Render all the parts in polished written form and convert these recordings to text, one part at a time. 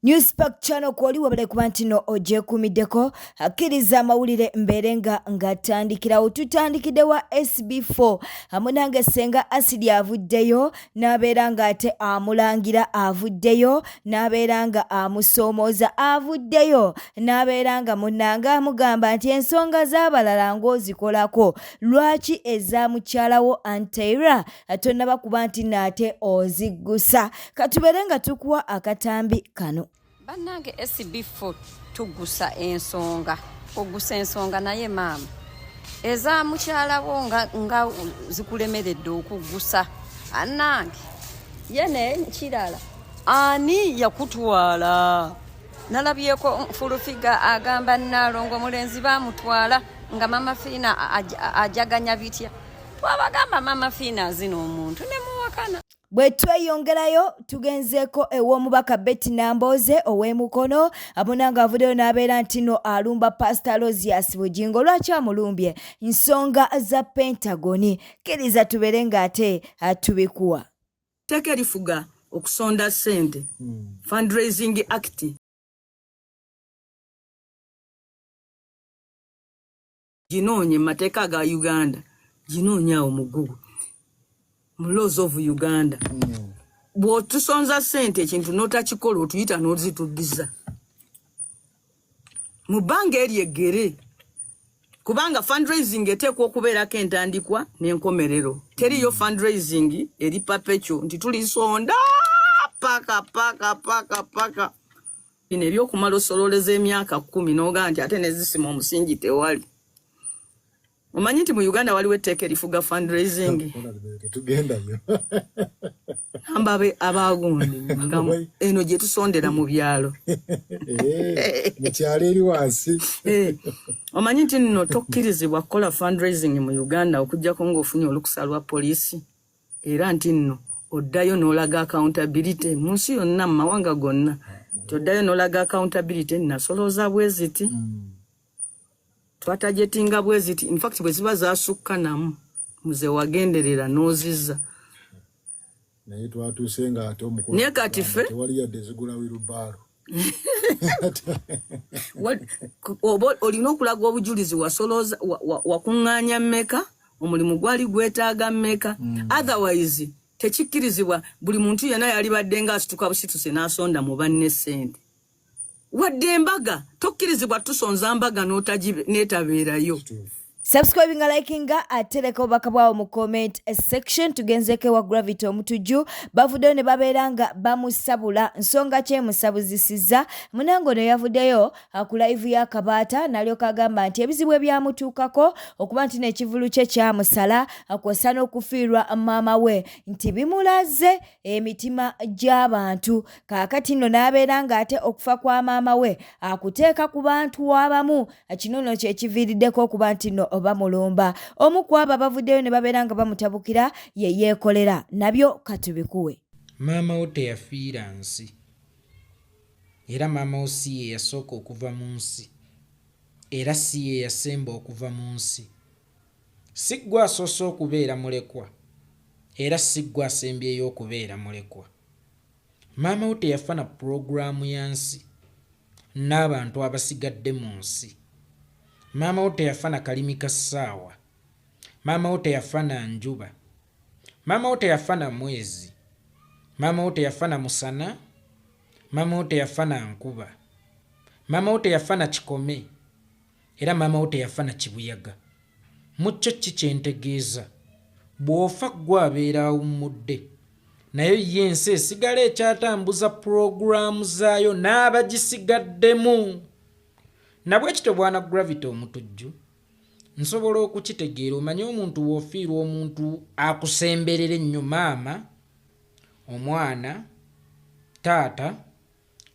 Newspack channel kwoli wabale kubantino oje kumideko akkiriza amawulire mberenga ngatandikirawo tutandikide wa SB4 amunange senga asidi avuddeyo naberanga ate amulangira avuddeyo naberanga amusomoza avuddeyo naberanga munanga amugamba nti ensonga z'abalala ng'ozikolako lwaki eza mukyalawo Anteira atonna bakuba nti nate ozigusa katuberenga tukuwa akatambi kano. Bannange SB4 tugusa ensonga ogusa ensonga naye maama eza mukyalawo nga zikulemeredde okugusa annange yene kirala ani yakutwala nalabyeko fulufiga agamba Nalongo mulenzi bamutwala nga mama Fina ajaganya bitya twabagamba mama Fina zino omuntu ne muwakana. Bwe tweyongerayo tugenzeko ew'omubaka Betty Namboze ow'emukono amunanga avuddeyo n'abeera ntino alumba Pastor Rosias Bugingo lwaki amulumbye nsonga za Pentagoni kkiriza tubeere ng'ate tubikuwa. Tteeka erifuga okusonda ssente Fundraising Act ginoonye mateeka ga Uganda ginoonyawo mu Google mu Laws of Uganda. Bw'otusonza ssente ekintu n'otakikola otuyita n'ozituddiza mu bbanga ery'eggere kubanga fundraising eteekwa okubeerako entandikwa n'enkomerero. Teriyo fundraising eri perpetual nti tulisonda paka bino ebyokumala osololeza emyaka 10 n'ogaa nti ate nezisima omusingi tewali. Omanyi nti mu Uganda waliwo etteeka erifuga fundraising. Tugendayo. Ambabe abagundi eno gye tusondera mu byalo. Mu kyalo eri wansi. Omanyi nti nno tokkirizibwa kukola fundraising mu Uganda okujjako ng'ofunye olukusa lwa poliisi era nti nno oddayo n'olaga accountability mu nsi yonna mu mawanga gonna. Toddayo n'olaga accountability nasolooza bweziti. Twatajetinga bweziti in fact bwe ziba zasukka namu muze wagenderera n'ozizza. Naye twatusenga ate omukono. Naye kati ffe tewali yadde zigula wirubaalo. Olina okulaga obujulizi wasolooza wakuŋŋaanya mmeka omulimu gwali gwetaaga mmeka otherwise tekikkirizibwa buli muntu yenna yali badde ng'asituka busituse n'asonda mu banne ssente. Wadde embaga tokkirizibwa tusonza mbaga n'etabeerayo. Subscribing and liking ateleka obubaka bwawo mu comment section tugenzeko wa Gravity omutujju bavuddeyo ne babeeranga bamusabula nsonga ki emusabuzisiza munango ne yavuddeyo ku live ya Kabaata nalyoka agamba nti ebizibu ebyamutuukako okuba nti n'ekivulu kye kyamusala akwasa n'okufiirwa maama we nti bimulaze emitima gy'abantu kaakati nno n'abeeranga ate okufa kwa maama we akuteeka ku bantu abamu kino nno kyekiviiriddeko okuba nti nno oba mulumba omu ku abo bavuddeyo ne babeeranga bamutabukira ye yeekolera nabyo katubikuwe. Maama wo teyafiira nsi era maama wo si ye yasooka okuva mu nsi era si ye yasemba okuva mu nsi. Si ggwe asoose okubeera mulekwa era si ggwe asembyeyo okubeera mulekwa. Maama wo teyafuna puroguraamu ya nsi n'abantu abasigadde mu nsi. Maama wo teyafuna kalimi ka ssaawa. Maama wo teyafuna njuba. Maama wo teyafuna mwezi. Maama wo teyafuna musana. Maama wo teyafuna nkuba. Maama wo teyafuna kikome era maama wo teyafuna kibuyaga. Mu kyo ki kyentegeeza bw'ofa ggwe abeera awummudde naye ye ensi esigala ekyatambuza puroguraamu zaayo n'abagisigaddemu. Nabwe kityo bwana Gravity omutujju nsobola okukitegeera omanye omuntu w'ofiirwa omuntu akusemberera ennyo maama, omwana, taata,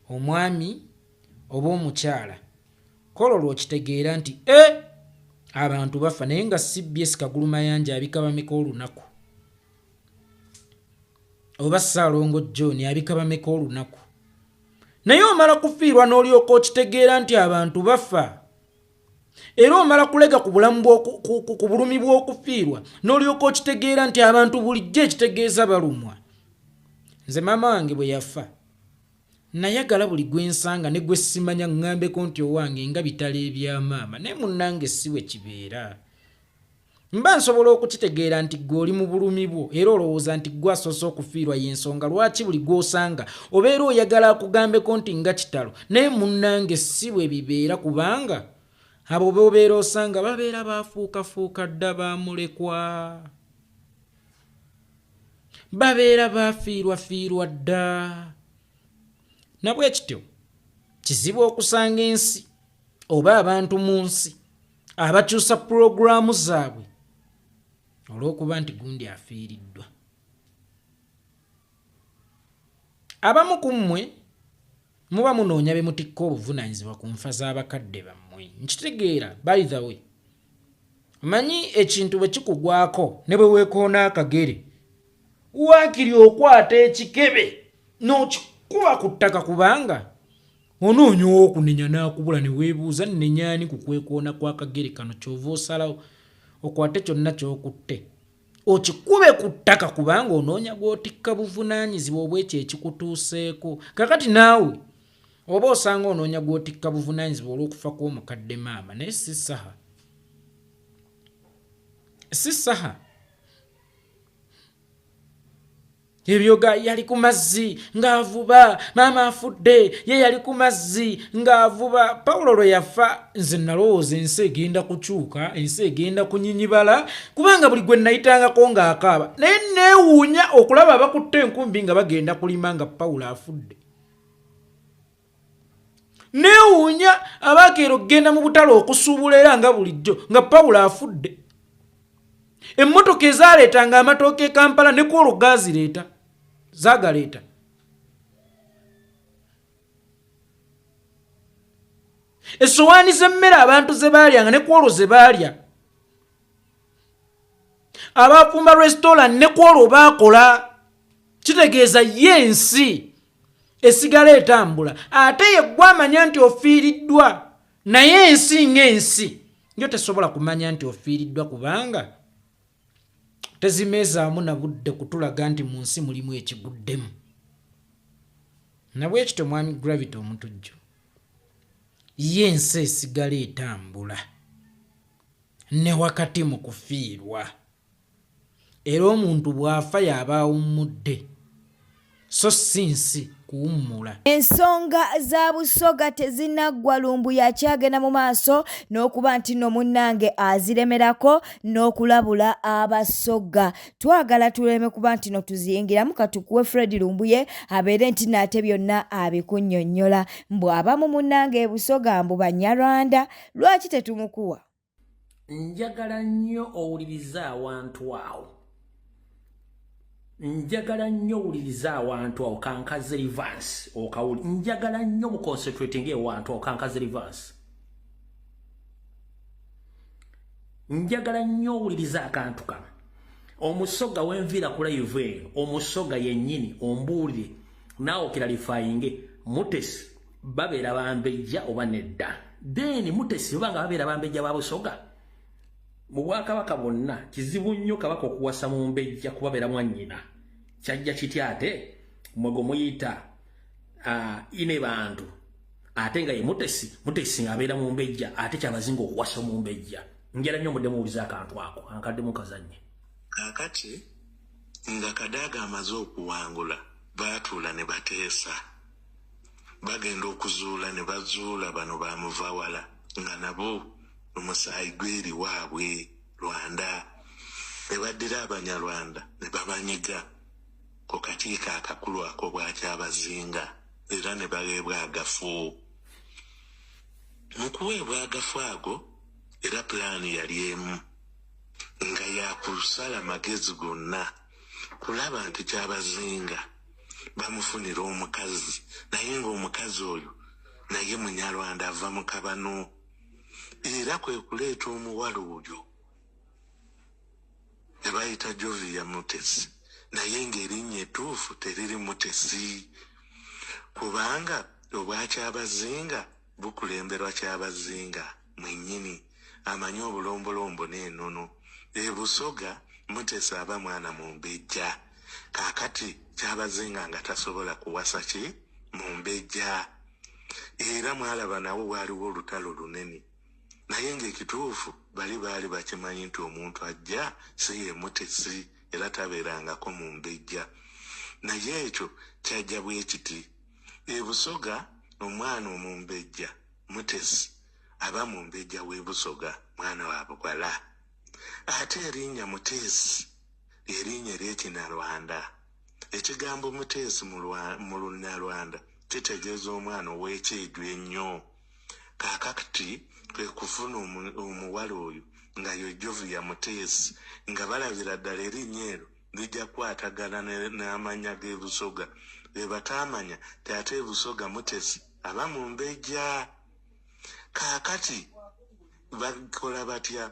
omwami oba omukyala kola olw'okitegeera nti abantu bafa naye nga CBS Kagulu Mayanja abika bameka olunaku oba Ssaalongo John abika bameka olunaku naye omala kufiirwa n'olyoka okitegeera nti abantu bafa era omala kulega ku bulamu ku bulumi bw'okufiirwa n'olyoka okitegeera nti abantu bulijjo ekitegeeza balumwa. Nze maama wange bwe yafa nayagala buli gwensanga ne gwe simanya ngambeko nti owange nga bitale ebya maama naye munnange siwe kibeera mba nsobola okukitegeera nti gwe oli mu bulumi bwo era olowooza nti gwe asoose okufiirwa y'ensonga lwaki buli gw'osanga obeera oyagala akugambeko nti nga kitalo naye munnange si bwe bibeera kubanga abo b'obeera osanga babeera baafuukafuuka dda baamulekwa babeera baafiirwafiirwa dda nabwe kityo kizibu okusanga ensi oba abantu mu nsi abakyusa pulogulaamu zaabwe olw'okuba nti gundi afiiriddwa. Abamu ku mmwe muba munoonya be mutikka obuvunaanyizibwa ku nfa z'abakadde bammwe nkitegeera by the way manyi ekintu bwe kikugwako ne bwe weekoona akagere waakiri okwata ekikebe n'okikuba ku ttaka kubanga onoonya okunenya n'akubula ne weebuuza nnenyaani ku kwekoona kw'akagere kano kyova osalawo okwate kyonna ky'okutte okikube ku ttaka kubanga onoonya gw'otikka buvunaanyizibwa obwekyo ekikutuuseeko kakati naawe oba osanga onoonya gw'otikka buvunaanyizibwa olw'okufa kw'omukadde maama naye si saha ebyo yali ku mazzi ng'avuba maama afudde ye yali ku mazzi ng'avuba Pawulo lwe yafa nze nalowooza ensi egenda kukyuka ensi egenda kunyinyibala kubanga buli gwe nayitangako ng'akaaba naye neewuunya okulaba abakutte enkumbi nga bagenda kulima nga Pawulo afudde neewuunya abakeera okgenda mu butale okusuubula era nga bulijjo nga Pawulo afudde emmotoka ezaaleetanga amatooke e Kampala ne ku olwo gaazireeta zaagaleeta essowaani z'emmere abantu ze baalyanga ne ku olwo ze baalya abafumba restaurant ne ku olwo baakola kitegeeza ye ensi esigala etambula ate ye gwe amanya nti ofiiriddwa naye ensi ng'ensi yo tesobola kumanya nti ofiiriddwa kubanga tezimeezaamu na budde kutulaga nti mu nsi mulimu ekiguddemu nabwe ekito mwami Gravity omutujju ye ensi esigala etambula ne wakati mu kufiirwa era omuntu bw'afa y'aba awummudde so si nsi kuwummula. Ensonga za Busoga tezinaggwa Lumbuye akyagenda mu maaso n'okuba nti nno munnange aziremerako n'okulabula Abasoga. Twagala tuleme kuba nti no tuziyingiramu katukuwe Fred Lumbuye abeere nti nate byonna abikunnyonnyola. Bw'abamu munnange e Busoga mbu Banyarwanda lwaki tetumukuwa? Njagala nnyo owuliriza awantu awo. Njagala nnyo owuliriza awantu awo kankaze reverse okawuli. Njagala nnyo mu concentrating ewantu awo kankaze reverse. Njagala nnyo owuliriza akantu kano. Omusoga wenvira ku live eno, omusoga yennyini ombuulire naawe okiralifayinge Mutesi babeera bambejja oba nedda. Then Mutesi obanga babeera bambejja ba Busoga mu Bwakabaka bonna kizibu nnyo Kabaka okuwasa mu mbejja kubabeera mwannyina. Kyajja kitya ate mwego muyita ine bantu ate nga ye Mutesi abeera mu mbejja ate kyabazinga okuwasa mu mbejja. Njala nnyo mudde muwuliza akantu ako ankaddemu kazannye. Kakati nga Kadaga amaze okuwangula baatuula ne bateesa bagenda okuzuula ne bazuula bano bamuvawala nga nabo omusaayi gweri waabwe Rwanda ne baddira Abanyarwanda ne babanyiga ku kakiiko akakulu ako bwakyabazinga era ne baweebwa agafu. Mu kuweebwa agafu ago era pulaani yali emu nga yakusala magezi gonna kulaba nti kyabazinga bamufunira omukazi naye ng'omukazi oyo naye Munyarwanda ava mu kabano era kwe kuleeta omuwala oyo ebayita Jovia Mutesi naye ng'erinnya ettuufu teriri Mutesi kubanga obwakyabazinga bukulemberwa Kyabazinga mwennyini amanyi obulombolombo n'ennono. E Busoga Mutesi aba mwana mu mbejja kakati Kyabazinga nga tasobola kuwasa ki mu Mbejja era mwalaba nawo waaliwo olutalo lunene naye ng'ekituufu baali bakimanyi nti omuntu ajja si ye Mutesi era tabeerangako mu Mbejja naye ekyo kyajja bwe kiti e Busoga omwana omumbejja Mutesi aba mu Mbejja w'e Busoga mwana wa Bugala ate erinnya Mutesi erinnya ery'Ekinnarwanda ekigambo Mutesi mu Lunnarwanda kitegeeza omwana ow'ekyejo ennyo kaakati kwe kufuna omuwala oyo nga yo Jovia Mutesi nga balabira ddala erinnya eryo lijja kukwatagana n'amannya g'e Busoga be bataamanya te ate e Busoga Mutesi aba mu Mbejja kaakati bakola batya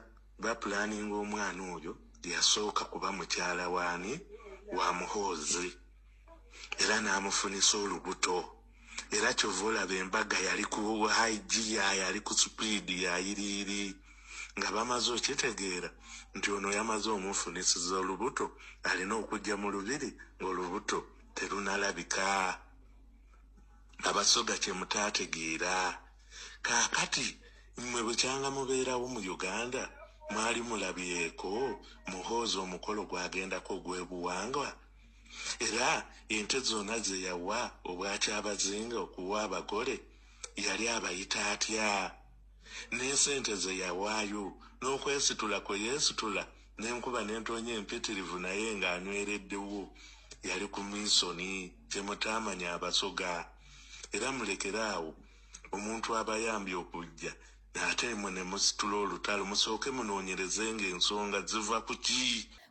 bapulaninga omwana oyo yasooka kuba mukyala waani wa Muhoozi era n'amufunisa olubuto era kyova olaba embaga yali ku high yali ku speed yayiriiri nga bamaze okitegeera nti ono yamaze omufunisiza olubuto alina okujja mu lubiri ng'olubuto terunalabika Abasoga kye mutaategeera kaakati mmwe bukyanga mubeerawo mu Uganda mwali mulabyeko Muhoozi omukolo gwagendako ogw'ebuwangwa era ente zonna ze yawa obwakyabazinga okuwa abagole yali abayita atya n'esente ze yawaayo n'okwesitula kwe yeesitula n'enkuba n'entonya empitirivu naye ng'anywereddewo yali ku minsoni kye mutaamanya Abasoga era mulekeraawo omuntu abayambye okujja ate mmwe ne musitula olutalo musooke munoonyerezenga ensonga ziva ku ki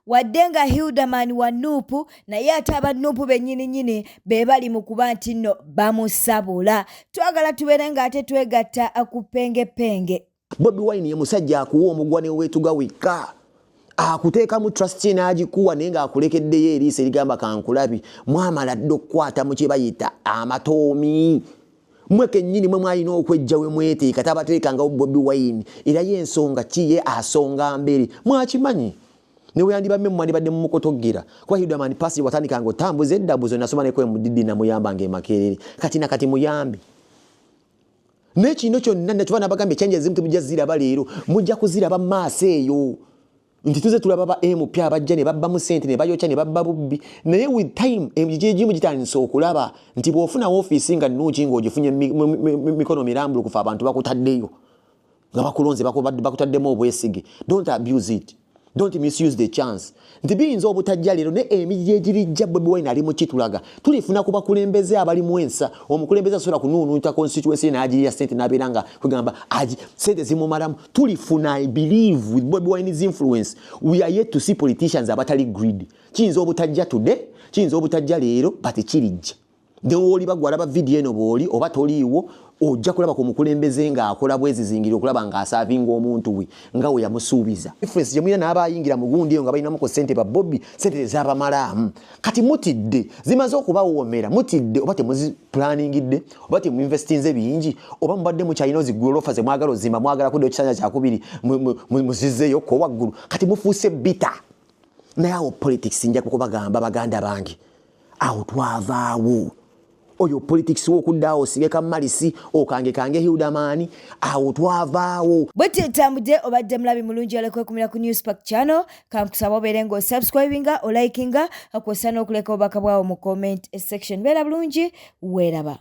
wadde nga Hildaman wa Nuupu naye ate aba Nuupu bennyini be bali mu kuba nti nno bamusabula twagala tubeere ng'ate twegatta ku pengepenge. Bobi Wine ye musajja akuwa omugwa ne weetuga wekka akuteeka mu trustee n'agikuwa naye ng'akulekeddeyo eriiso erigamba kankulabi mwamala dde okukwata mu kye bayita amatoomi mwe kennyini mwe mwalina okwejja we mweteeka tabateekangawo Bobi Wine era y'ensonga ki ye asonga mbere mwakimanyi ne weyandibamme mwandibadde mumukotogera kuba Hildaman pasi watandika ng'otambuza eddabuzo nasoma ne kwe mudidi namuyamba ng'emakerere kati nakati muyambe n'ekino kyonna nakyo nabagambye ekyanjye ezimu temujja ziraba leero mujja kuziraba mu maaso eyo nti tuze tulaba ba MP abajja ne babba mu ssente ne bayokya ne babba bubbi naye with time egimu gitandisa okulaba nti bw'ofuna woofiisi nga nnungi ng'ogifunye mikono mirambulu kufa abantu bakutaddeyo nga bakulonze bakutaddemu obwesige don't abuse it. Don't misuse the chance. Nti biyinza obutajja leero ne emiri egirijja Bobi Wine ali mu kitulaga tulifuna ku bakulembeze abali mu ensa omukulembeze asobola kunuunuuta constituency n'agiya ssente n'abeera nga kwegamba ssente zimumalamu tulifuna I believe with Bobi Wine's influence we are yet to see politicians abatali greedy kiyinza obutajja today kiyinza obutajja leero but kirijja ndewooli bagwalaba video eno booli oba toliiwo ojja kulaba ku mukulembeze ng'akola bwezizingiri okulaba ng'asaavinga omuntu we nga we yamusuubiza difference gye mulina n'abayingira mu gundi eyo nga balinamuko ssente ba Bobi ssente ez'abamala kati mutidde zimaze okubawoomera mutidde oba temuziplaningidde oba temuinvestinze bingi oba mubadde mukyalina ozigulolofa ze mwagala ozimba mwagala kudde ekisanja kyakubiri muzizzeeyo ko waggulu kati mufuuse bita naye awo politics nja kukubagamba baganda bange awo twavaawo oyo politics w'okuddaawo osigeka malisi okange Hildaman awo twavaawo bwete tambudde obadde mulabi mulungi alekwekumira ku Newspark channel kankusaba obeere ng'osubscribinga olikinga akwosana okuleka obubaka bwawo mu comment section beera bulungi weeraba.